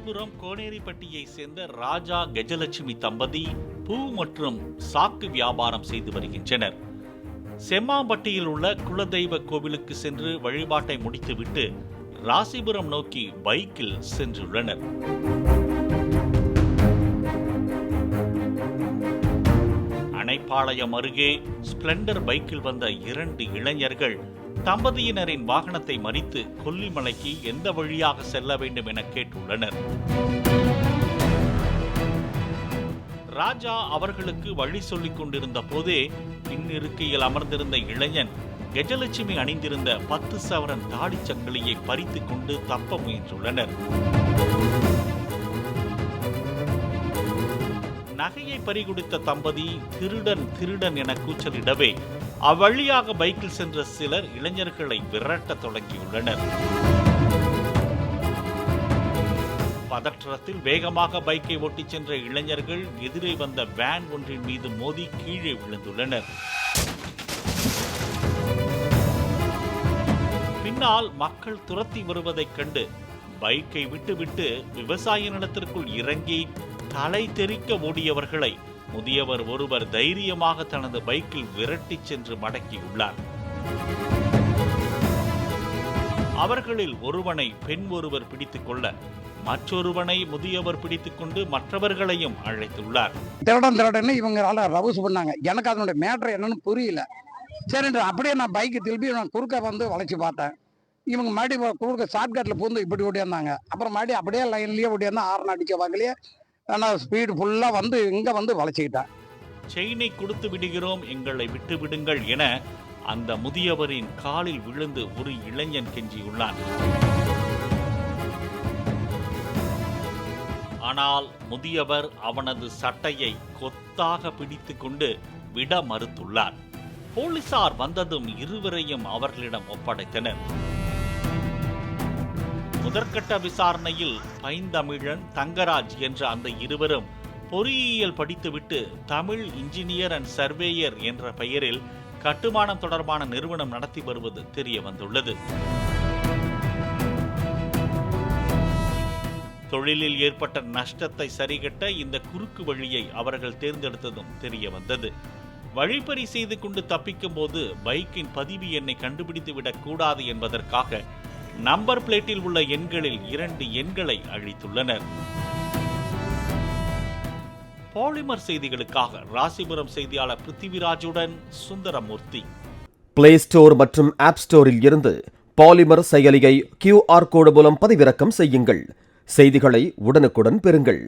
ராசிபுரம் கோனேரிப்பட்டியை சேர்ந்த ராஜா கஜலட்சுமி தம்பதி பூ மற்றும் சாக்கு வியாபாரம் செய்து வருகின்றனர். செம்மாம்பட்டியில் உள்ள குலதெய்வ கோவிலுக்கு சென்று வழிபாட்டை முடித்துவிட்டு ராசிபுரம் நோக்கி பைக்கில் சென்றுள்ளனர். அணைப்பாளையம் அருகே ஸ்பிளெண்டர் பைக்கில் வந்த 2 இளைஞர்கள் தம்பதியினரின் வாகனத்தை மறித்து கொல்லிமலைக்கு எந்த வழியாக செல்ல வேண்டும் என கேட்டுள்ளனர். ராஜா அவர்களுக்கு வழி சொல்லிக் கொண்டிருந்த போதே பின்னிருக்கையில் அமர்ந்திருந்த இளைஞன் கஜலட்சுமி அணிந்திருந்த 10 சவரன் தாடி சங்கிலியை பறித்துக் கொண்டு தப்ப முயன்றுள்ளனர். நகையை பறிகொடுத்த தம்பதி திருடன் திருடன் என கூச்சலிடவே அவ்வழியாக பைக்கில் சென்ற சிலர் இளைஞர்களை விரட்ட தொடங்கியுள்ளனர். பதற்றத்தில் வேகமாக பைக்கை ஓட்டிச் சென்ற இளைஞர்கள் எதிரே வந்த வேன் ஒன்றின் மீது மோதி கீழே விழுந்துள்ளனர். பின்னால் மக்கள் துரத்தி வருவதைக் கண்டு பைக்கை விட்டுவிட்டு விவசாய நிலத்திற்குள் இறங்கி தலை தெறிக்க ஓடியவர்களை முதியவர் ஒருவர் தைரியமாக தனது பைக்கில் விரட்டிச் சென்று மடக்கியுள்ளார். அவர்களில் ஒருவனை பெண் ஒருவர் பிடித்துக் கொள்ள மற்றொருவனை முதியவர் பிடித்துக் கொண்டு மற்றவர்களையும் அழைத்துள்ளார். திருடன் இவங்க ரவுஸ் பண்ணாங்க. எனக்கு அதனுடைய மேட்டர் என்னன்னு புரியல. சரி, அப்படியே நான் பைக்கு திருப்பி நான் குறுக்க வந்து வளைச்சு பார்த்தேன். இவங்க மறுபடியும் குறுக்க ஷார்ட்கட்டில் பூந்து இப்படி ஓட்டியாந்தாங்க. அப்புறம் மறுபடியும் அப்படியே லைன்லேயே ஓட்டியாந்தா ஆறு அடிக்க வாங்கலையே ஆனால் ஸ்பீடு ஃபுல்லாக வந்து இங்கே வந்து வளைச்சிக்கிட்டேன். செயினை கொடுத்து விடுகிறோம், எங்களை விட்டு விடுங்கள் என அந்த முதியவரின் காலில் விழுந்து ஒரு இளைஞன் கெஞ்சியுள்ளான். ஆனால் முதியவர் அவனது சட்டையை கொத்தாக பிடித்துக் கொண்டு விட மறுத்துள்ளார். போலீசார் வந்ததும் இருவரையும் அவர்களிடம் ஒப்படைத்தனர். முதற்கட்ட விசாரணையில் பைந்தமிழன், தங்கராஜ் என்ற அந்த இருவரும் பொறியியல் படித்துவிட்டு தமிழ் இன்ஜினியர் அண்ட் சர்வேயர் என்ற பெயரில் கட்டுமானம் தொடர்பான நிறுவனம் நடத்தி வருவது தெரிய வந்துள்ளது. தொழிலில் ஏற்பட்ட நஷ்டத்தை சரிகட்ட இந்த குறுக்கு வழியை அவர்கள் தேர்ந்தெடுத்ததும் தெரிய வந்தது. வழிப்பறி செய்து கொண்டு தப்பிக்கும் போது பைக்கின் பதிவு எண்ணை கண்டுபிடித்து விடக் கூடாது என்பதற்காக நம்பர் பிளேட்டில் உள்ள எண்களில் 2 எண்களை அழித்துள்ளனர். பாலிமர் செய்திகளுக்காக ராசிபுரம் செய்தியாளர் பிருத்திவிராஜுடன் சுந்தரமூர்த்தி. பிளே ஸ்டோர் மற்றும் ஆப் ஸ்டோரில் இருந்து பாலிமர் செயலியை QR கோடு மூலம் பதிவிறக்கம் செய்யுங்கள். செய்திகளை உடனுக்குடன் பெறுங்கள்.